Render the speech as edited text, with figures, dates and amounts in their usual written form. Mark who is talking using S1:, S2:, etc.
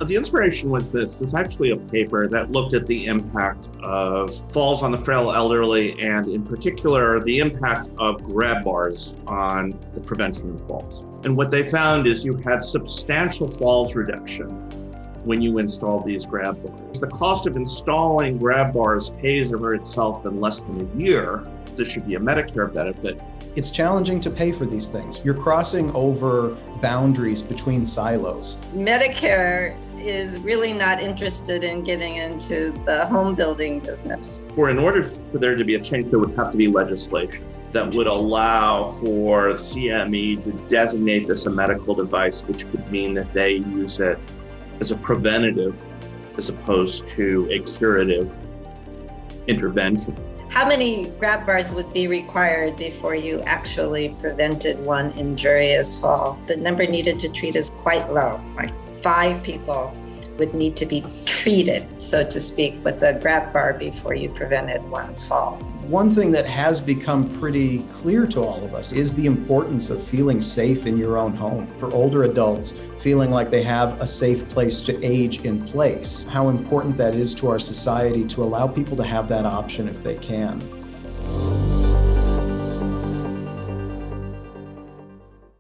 S1: The inspiration was this. It was actually a paper that looked at the impact of falls on the frail elderly, and in particular, the impact of grab bars on the prevention of falls. And what they found is you had substantial falls reduction when you install these grab bars. The cost of installing grab bars pays for itself in less than a year. This should be a Medicare benefit.
S2: It's challenging to pay for these things. You're crossing over boundaries between silos.
S3: Medicare is really not interested in getting into the home building business.
S1: In order for there to be a change, there would have to be legislation that would allow for CME to designate this a medical device, which could mean that they use it as a preventative as opposed to a curative intervention.
S3: How many grab bars would be required before you actually prevented one injurious fall? The number needed to treat is quite low, like 5 people would need to be treated, so to speak, with a grab bar before you prevented one fall.
S2: One thing that has become pretty clear to all of us is the importance of feeling safe in your own home. For older adults, feeling like they have a safe place to age in place. How important that is to our society to allow people to have that option if they can.